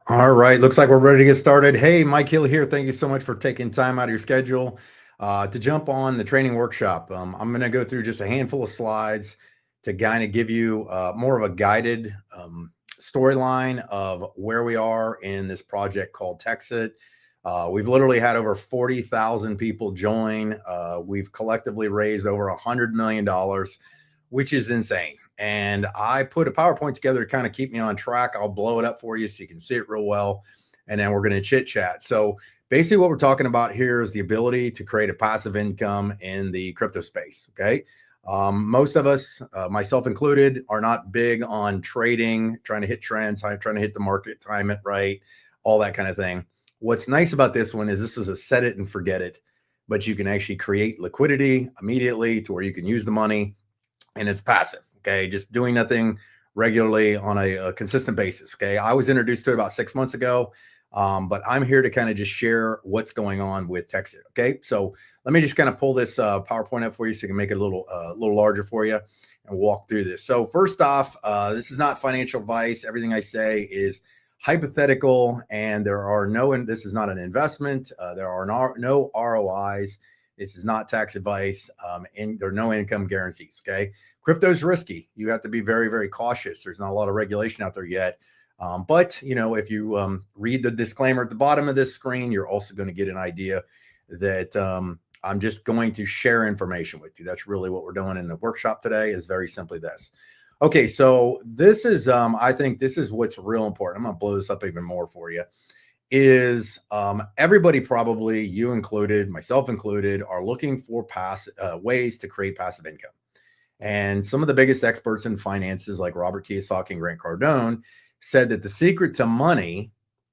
All right, looks like we're ready to get started. Hey, Mike Hill here. Thank you so much for taking time out of your schedule to jump on the training workshop. I'm going to go through just a handful of slides to kind of give you more of a guided storyline of where we are in this project called Texit. We've literally had over 40,000 people join. We've collectively raised over $100 million, which is insane. And I put a PowerPoint together to kind of keep me on track. I'll blow it up for you so you can see it real well. And then we're going to chit chat. So basically what we're talking about here is the ability to create a passive income in the crypto space. Okay. Most of us, myself included, are not big on trading, trying to hit trends, trying to hit the market, time it right, all that kind of thing. What's nice about this one is this is a set it and forget it, but you can actually create liquidity immediately to where you can use the money, and it's passive. Okay. Just doing nothing regularly on a consistent basis. Okay. I was introduced to it about 6 months ago. But I'm here to kind of just share what's going on with Texit. Okay. So let me just kind of pull this PowerPoint up for you so you can make it a little larger for you and walk through this. So first off, this is not financial advice. Everything I say is hypothetical, and there are this is not an investment. There are no ROIs. This is not tax advice, and there are no income guarantees. Okay. Crypto is risky. You have to be very, very cautious. There's not a lot of regulation out there yet. But if you read the disclaimer at the bottom of this screen, you're also going to get an idea that I'm just going to share information with you. That's really what we're doing in the workshop today, is very simply this. Okay, so this is, I think this is what's real important. I'm going to blow this up even more for you. Is everybody, probably you included, myself included, are looking for ways to create passive income. And some of the biggest experts in finances, like Robert Kiyosaki and Grant Cardone, said that the secret to money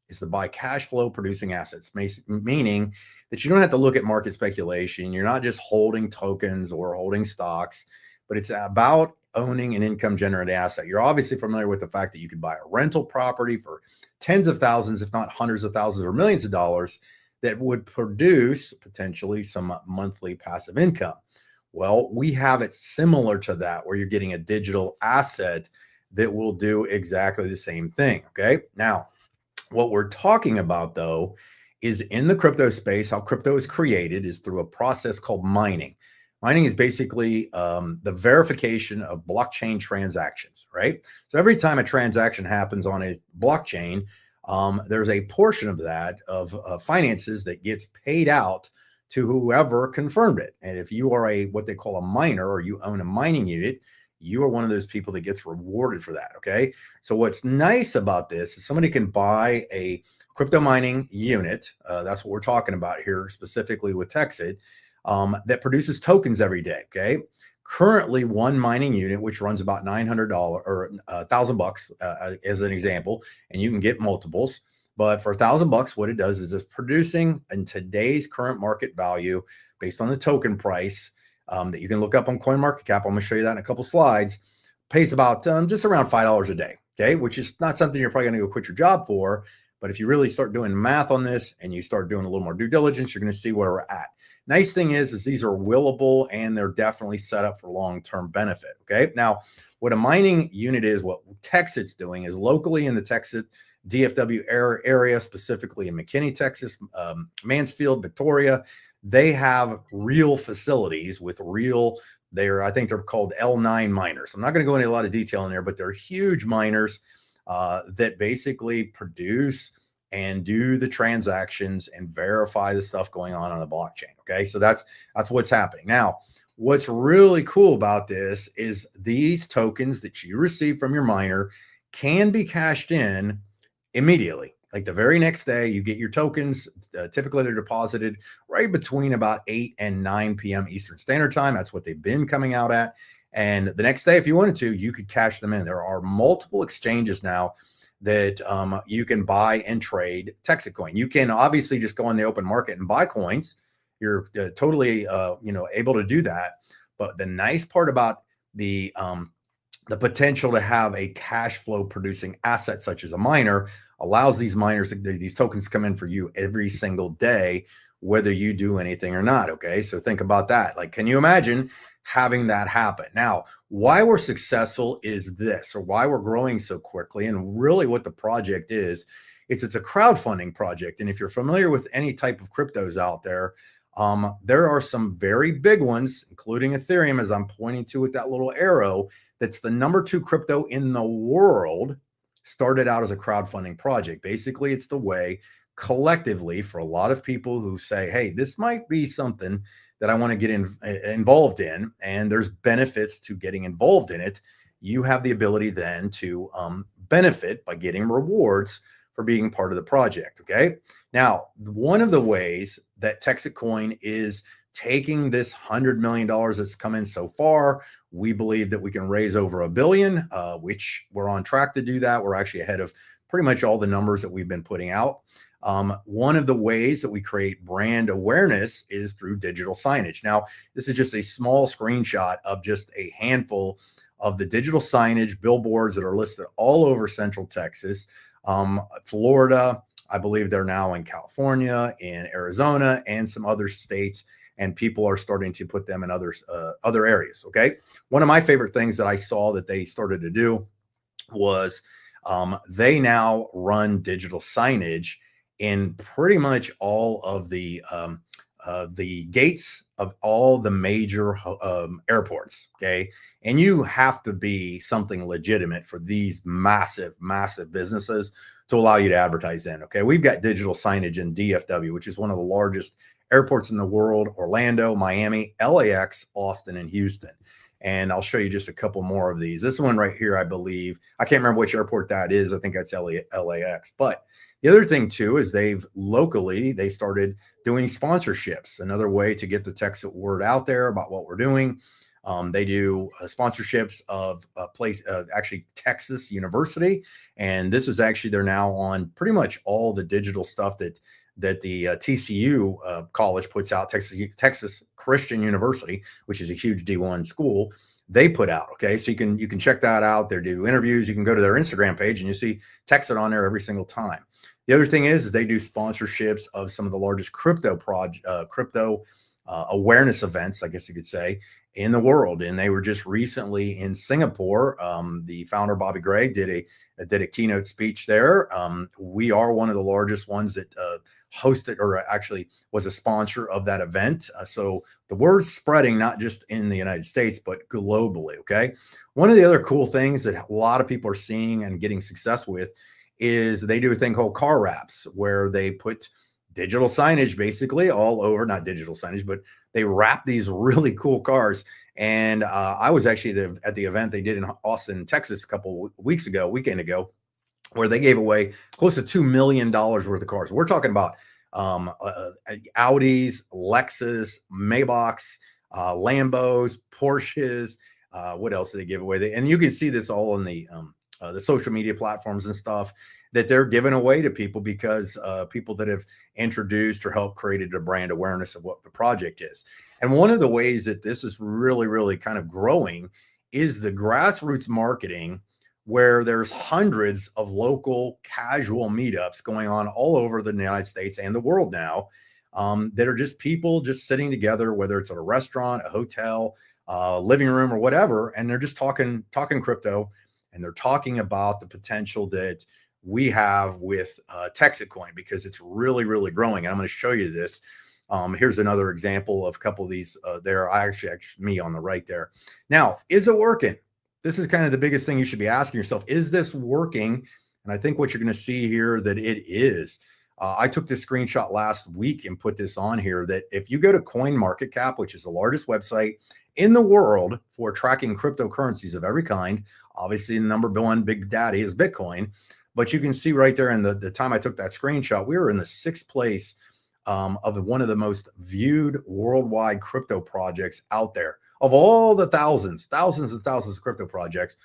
is to buy cash flow producing assets, meaning that you don't have to look at market speculation. You're not just holding tokens or holding stocks, but it's about owning an income generating asset. You're obviously familiar with the fact that you can buy a rental property for tens of thousands, if not hundreds of thousands or millions of dollars, that would produce potentially some monthly passive income. Well, we have it similar to that, where you're getting a digital asset that will do exactly the same thing. Okay. Now, what we're talking about, though, is in the crypto space, how crypto is created is through a process called mining. Mining is basically the verification of blockchain transactions, right? So every time a transaction happens on a blockchain, there's a portion of that of finances that gets paid out to whoever confirmed it. And if you are what they call a miner, or you own a mining unit, you are one of those people that gets rewarded for that. Okay. So what's nice about this is somebody can buy a crypto mining unit. That's what we're talking about here, specifically with Texit, that produces tokens every day. Okay. Currently, one mining unit, which runs about $900 or $1,000 as an example, and you can get multiples. But for $1,000, what it does is it's producing, in today's current market value, based on the token price, that you can look up on CoinMarketCap. I'm going to show you that in a couple slides. Pays about just around $5 a day. Okay. Which is not something you're probably going to go quit your job for. But if you really start doing math on this and you start doing a little more due diligence, you're going to see where we're at. Nice thing is these are willable, and they're definitely set up for long-term benefit. Okay. Now, what a mining unit is, what Texit's doing, is locally in the Texit DFW area, specifically in McKinney, Texas, Mansfield, Victoria, they have real facilities with real, I think they're called L9 miners. I'm not going to go into a lot of detail in there, but they're huge miners that basically produce and do the transactions and verify the stuff going on the blockchain. Okay. So that's what's happening. Now, what's really cool about this is these tokens that you receive from your miner can be cashed in immediately. Like the very next day, you get your tokens. Typically, they're deposited right between about 8 and 9 p.m. Eastern Standard Time. That's what they've been coming out at. And the next day, if you wanted to, you could cash them in. There are multiple exchanges now that you can buy and trade TexitCoin. You can obviously just go on the open market and buy coins. You're totally able to do that. But the nice part about the potential to have a cash flow producing asset such as a miner allows these miners, these tokens, come in for you every single day, whether you do anything or not. Okay. So think about that. Like, can you imagine having that happen? Now, why we're successful is this, or why we're growing so quickly, and really what the project is it's a crowdfunding project. And if you're familiar with any type of cryptos out there, there are some very big ones, including Ethereum, as I'm pointing to with that little arrow. That's the #2 crypto in the world. Started out as a crowdfunding project. Basically, it's the way collectively for a lot of people who say, hey, this might be something that I want to get involved in, and there's benefits to getting involved in it. You have the ability then to benefit by getting rewards for being part of the project. Okay. Now, one of the ways that TexitCoin is taking this $100 million that's come in so far, we believe that we can raise over $1 billion, which we're on track to do that. We're actually ahead of pretty much all the numbers that we've been putting out. One of the ways that we create brand awareness is through digital signage. Now, this is just a small screenshot of just a handful of the digital signage billboards that are listed all over Central Texas, Florida. I believe they're now in California, in Arizona, and some other states, and people are starting to put them in other areas. Okay. One of my favorite things that I saw that they started to do was they now run digital signage in pretty much all of the gates of all the major airports. Okay. And you have to be something legitimate for these massive, massive businesses to allow you to advertise in. Okay. We've got digital signage in DFW, which is one of the largest airports in the world: Orlando, Miami, LAX, Austin, and Houston. And I'll show you just a couple more of these. This one right here, I believe, I can't remember which airport that is. I think that's LAX. But the other thing too is they started doing sponsorships. Another way to get the Texit word out there about what we're doing. They do sponsorships of actually Texas University. And this is actually, they're now on pretty much all the digital stuff that the TCU college puts out, Texas Christian University, which is a huge D1 school, they put out. Okay. So you can check that out. They do interviews. You can go to their Instagram page and you see Texit on there every single time. The other thing is they do sponsorships of some of the largest crypto awareness events, I guess you could say, in the world. And they were just recently in Singapore. The founder, Bobby Gray, did a keynote speech there. We are one of the largest ones that hosted, or actually was a sponsor of that event. So the word's spreading not just in the United States, but globally. Okay. One of the other cool things that a lot of people are seeing and getting success with is they do a thing called car wraps, where they put digital signage basically all over, not digital signage, but they wrap these really cool cars. And I was actually at the event they did in Austin, Texas, a weekend ago, where they gave away close to $2 million worth of cars. We're talking about Audis, Lexus, Maybachs, Lambos, Porsches. What else did they give away? And you can see this all in the social media platforms and stuff that they're giving away to people, because people that have introduced or helped created a brand awareness of what the project is. And one of the ways that this is really, really kind of growing is the grassroots marketing, where there's hundreds of local casual meetups going on all over the United States and the world now, that are just people just sitting together, whether it's at a restaurant, a hotel, living room, or whatever. And they're just talking crypto, and they're talking about the potential that we have with TexitCoin, because it's really, really growing. And I'm going to show you this. Here's another example of a couple of these there. Actually me on the right there. Now, is it working? This is kind of the biggest thing you should be asking yourself. Is this working? And I think what you're going to see here that it is. I took this screenshot last week and put this on here, that if you go to CoinMarketCap, which is the largest website in the world for tracking cryptocurrencies of every kind, obviously the number one big daddy is Bitcoin. But you can see right there in the time I took that screenshot, we were in the 6th place of one of the most viewed worldwide crypto projects out there. Of all the thousands and thousands of crypto projects,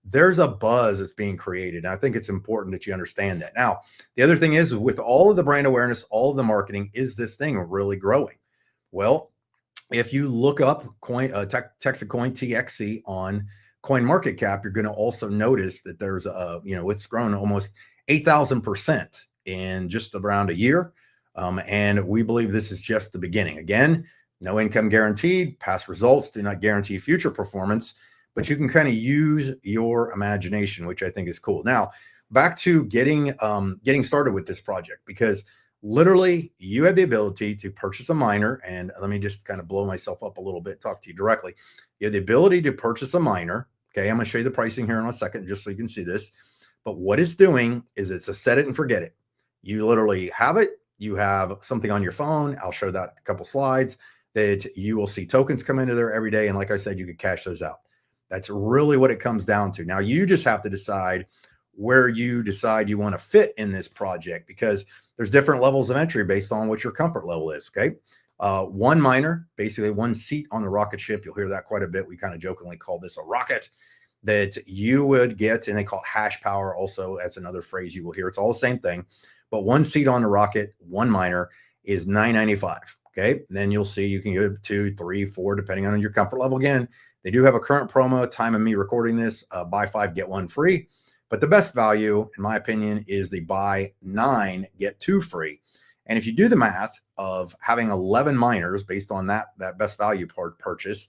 there's a buzz that's being created. And I think it's important that you understand that. Now, the other thing is, with all of the brand awareness, all of the marketing, is this thing really growing? Well, if you look up TexitCoin TXC on CoinMarketCap, you're going to also notice that there's it's grown almost 8,000% in just around a year. And we believe this is just the beginning. Again, no income guaranteed. Past results do not guarantee future performance, but you can kind of use your imagination, which I think is cool. Now, back to getting started with this project, because literally you have the ability to purchase a miner. And let me just kind of blow myself up a little bit, talk to you directly. You have the ability to purchase a miner. Okay, I'm going to show you the pricing here in a second, just so you can see this. But what it's doing is it's a set it and forget it. You literally have it. You have something on your phone. I'll show that a couple slides, that you will see tokens come into there every day. And like I said, you can cash those out. That's really what it comes down to. Now, you just have to decide where you decide you want to fit in this project, because there's different levels of entry based on what your comfort level is. Okay. One miner, basically one seat on the rocket ship. You'll hear that quite a bit. We kind of jokingly call this a rocket, that you would get, and they call it hash power also. That's another phrase you will hear. It's all the same thing, but one seat on the rocket, one miner is $9.95. Okay. And then you'll see you can go 2, 3, 4, depending on your comfort level. Again, they do have a current promo, time of me recording this, buy 5, get 1 free. But the best value, in my opinion, is the buy 9, get 2 free. And if you do the math of having 11 miners based on that best value purchase,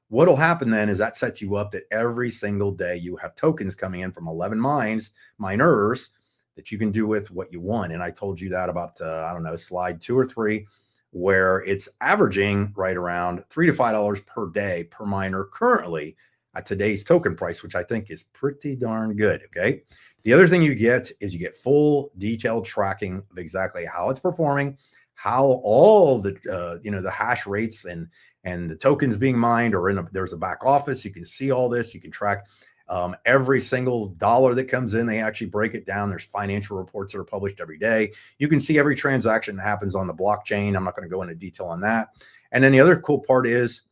what'll happen then is that sets you up that every single day you have tokens coming in from 11 miners that you can do with what you want. And I told you that about, I don't know, slide 2 or 3, where it's averaging right around $3 to $5 per day per miner currently at today's token price, which I think is pretty darn good. Okay. The other thing you get is you get full detailed tracking of exactly how it's performing, how all the, the hash rates and the tokens being mined, or there's a back office. You can see all this. You can track every single dollar that comes in. They actually break it down. There's financial reports that are published every day. You can see every transaction that happens on the blockchain. I'm not going to go into detail on that. And then the other cool part is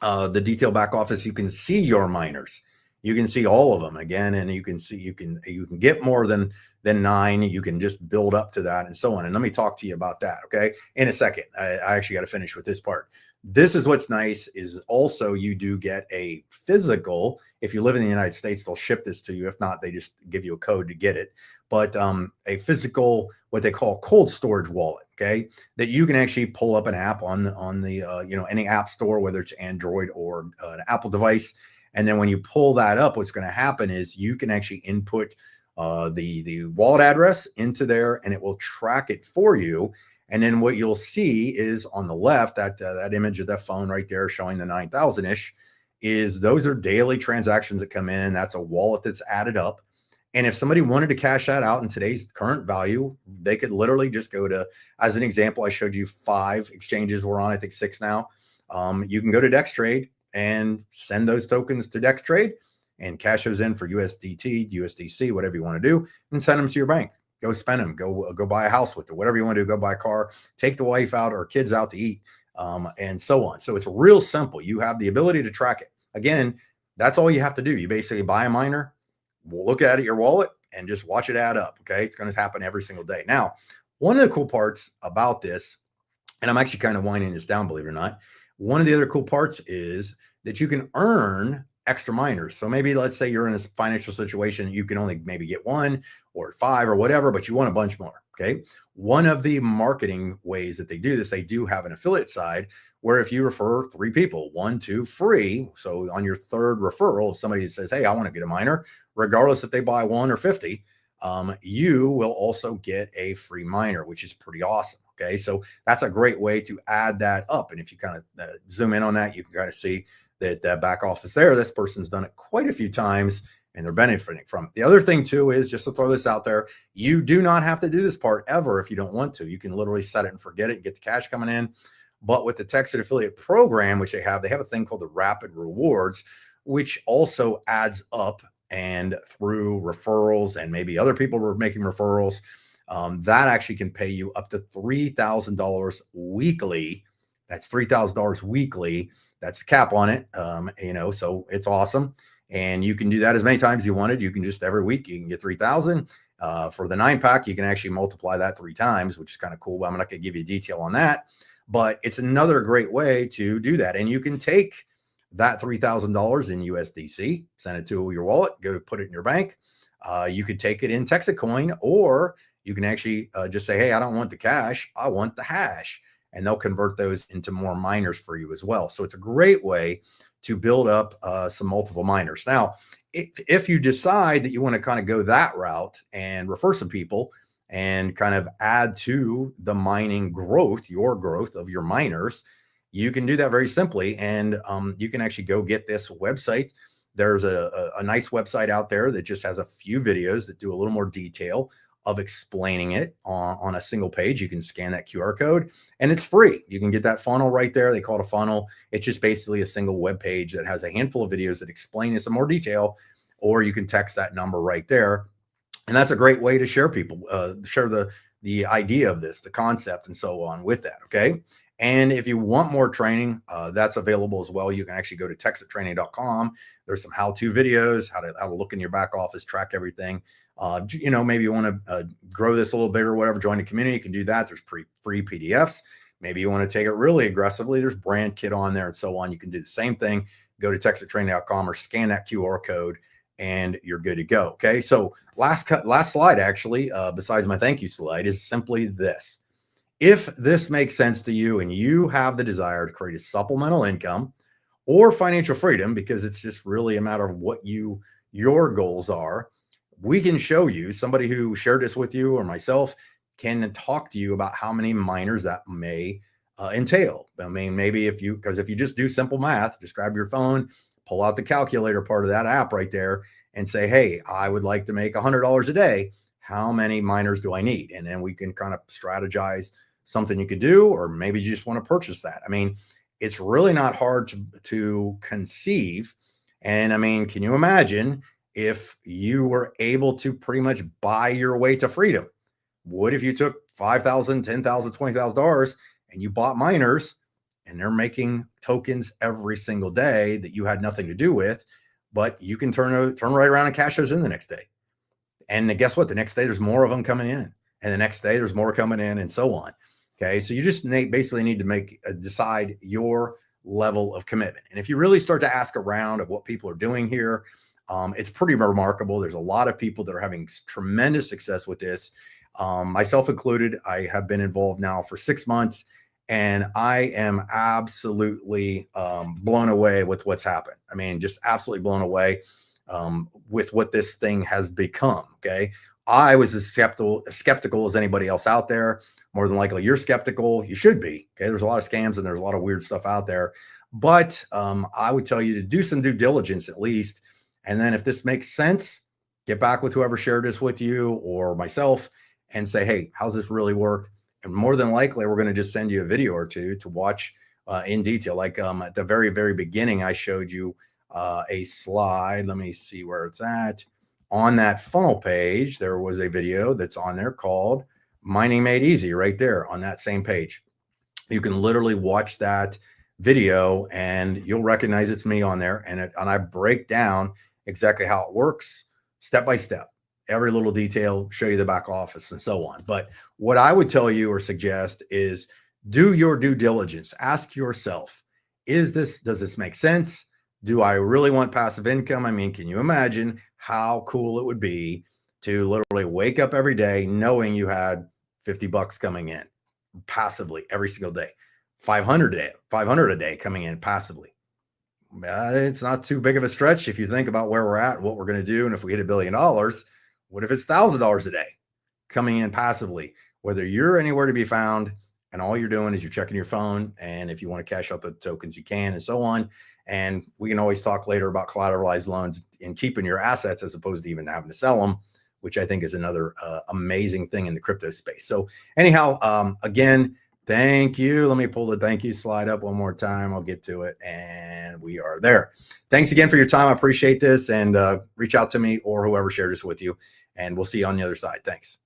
the detail back office. You can see your miners. You can see all of them again, and you can see you can get more than 9. You can just build up to that and so on. And let me talk to you about that, okay, in a second. I actually got to finish with this part. This is what's nice, is also you do get a physical. If you live in the United States, they'll ship this to you. If not, they just give you a code to get it. But a physical, what they call cold storage wallet, okay, that you can actually pull up an app on the any app store, whether it's Android or an Apple device. And then when you pull that up, what's going to happen is you can actually input the wallet address into there, and it will track it for you. And then what you'll see is on the left, that image of that phone right there showing the 9,000-ish, is those are daily transactions that come in. That's a wallet that's added up. And if somebody wanted to cash that out in today's current value, they could literally just go to, as an example, I showed you 5 exchanges we're on, I think 6 now. You can go to Dex-Trade and send those tokens to Dex-Trade and cash those in for USDT, USDC, whatever you want to do, and send them to your bank. Go spend them, go buy a house with it, whatever you want to do, go buy a car, take the wife out or kids out to eat, and so on. So it's real simple. You have the ability to track it. Again, that's all you have to do. You basically buy a miner, we'll look at it, your wallet, and just watch it add up. Okay. It's going to happen every single day. Now, one of the cool parts about this, and I'm actually kind of winding this down, believe it or not, one of the other cool parts is that you can earn extra miners. So maybe let's say you're in a financial situation, you can only maybe get 1 or 5 or whatever, but you want a bunch more. Okay. One of the marketing ways that they do this, they do have an affiliate side where if you refer 3 people, 1, 2 free. So on your third referral, if somebody says, hey, I want to get a miner, regardless if they buy 1 or 50, you will also get a free miner, which is pretty awesome. Okay. So that's a great way to add that up. And if you kind of zoom in on that, you can kind of see that back office there, this person's done it quite a few times and they're benefiting from it. The other thing too is, just to throw this out there, you do not have to do this part ever if you don't want to. You can literally set it and forget it and get the cash coming in. But with the Texit affiliate program, which they have a thing called the rapid rewards, which also adds up, and through referrals and maybe other people were making referrals, that actually can pay you up to $3,000 weekly. That's $3,000 weekly. That's the cap on it. So it's awesome. And you can do that as many times as you wanted. You can just every week, you can get 3,000. For the 9-pack, you can actually multiply that 3 times, which is kind of cool. I'm not going to give you detail on that, but it's another great way to do that. And you can take that $3,000 in USDC, send it to your wallet, go put it in your bank. You could take it in TexitCoin, or you can actually just say, hey, I don't want the cash, I want the hash. And they'll convert those into more miners for you as well. So it's a great way to build up some multiple miners. Now, if you decide that you want to kind of go that route and refer some people and kind of add to the mining growth, your growth of your miners, you can do that very simply. And you can actually go get this website. There's a nice website out there that just has a few videos that do a little more detail of explaining it on a single page. You can scan that QR code and it's free. You can get that funnel right there. They call it a funnel. It's just basically a single web page that has a handful of videos that explain in some more detail, or you can text that number right there. And that's a great way to share share the idea of this, the concept and so on with that. Okay. And if you want more training, that's available as well. You can actually go to texittraining.com. There's some how-to videos, how to look in your back office, track everything. Maybe you want to grow this a little bigger, whatever, join the community, you can do that. There's free PDFs. Maybe you want to take it really aggressively. There's brand kit on there and so on. You can do the same thing. Go to texittraining.com or scan that QR code and you're good to go. Okay. So last slide, actually, besides my thank you slide, is simply this. If this makes sense to you and you have the desire to create a supplemental income or financial freedom, because it's just really a matter of what your goals are, we can show you. Somebody who shared this with you or myself can talk to you about how many miners that may entail. I mean, maybe if you just do simple math, just grab your phone, pull out the calculator part of that app right there and say, hey, I would like to make $100 a day. How many miners do I need? And then we can kind of strategize something you could do, or maybe you just want to purchase that. I mean, it's really not hard to conceive. And I mean, can you imagine if you were able to pretty much buy your way to freedom? What if you took $5,000, $10,000, $20,000 and you bought miners and they're making tokens every single day that you had nothing to do with, but you can turn right around and cash those in the next day. And guess what? The next day there's more of them coming in, and the next day there's more coming in, and so on. Okay. So you just basically need to decide your level of commitment. And if you really start to ask around of what people are doing here, it's pretty remarkable. There's a lot of people that are having tremendous success with this, myself included. I have been involved now for 6 months, and I am absolutely blown away with what's happened. I mean, just absolutely blown away with what this thing has become. Okay. I was as skeptical as anybody else out there. More than likely, you're skeptical. You should be. Okay. There's a lot of scams and there's a lot of weird stuff out there. But I would tell you to do some due diligence at least. And then if this makes sense, get back with whoever shared this with you or myself and say, hey, how's this really work? And more than likely, we're going to just send you a video or two to watch in detail. Like at the very, very beginning, I showed you a slide. Let me see where it's at. On that funnel page, there was a video that's on there called Mining Made Easy right there on that same page. You can literally watch that video and you'll recognize it's me on there. And I break down exactly how it works step by step, every little detail, show you the back office and so on. But what I would tell you or suggest is do your due diligence. Ask yourself, does this make sense? Do I really want passive income? I mean, can you imagine how cool it would be to literally wake up every day knowing you had $50 coming in passively every single day, 500 a day coming in passively? It's not too big of a stretch if you think about where we're at and what we're going to do. And if we hit $1 billion, what if it's $1,000 a day coming in passively, whether you're anywhere to be found and all you're doing is you're checking your phone. And if you want to cash out the tokens, you can, and so on. And we can always talk later about collateralized loans and keeping your assets as opposed to even having to sell them, which I think is another amazing thing in the crypto space. So anyhow, again, thank you. Let me pull the thank you slide up one more time. I'll get to it. And we are there. Thanks again for your time. I appreciate this. And reach out to me or whoever shared this with you. And we'll see you on the other side. Thanks.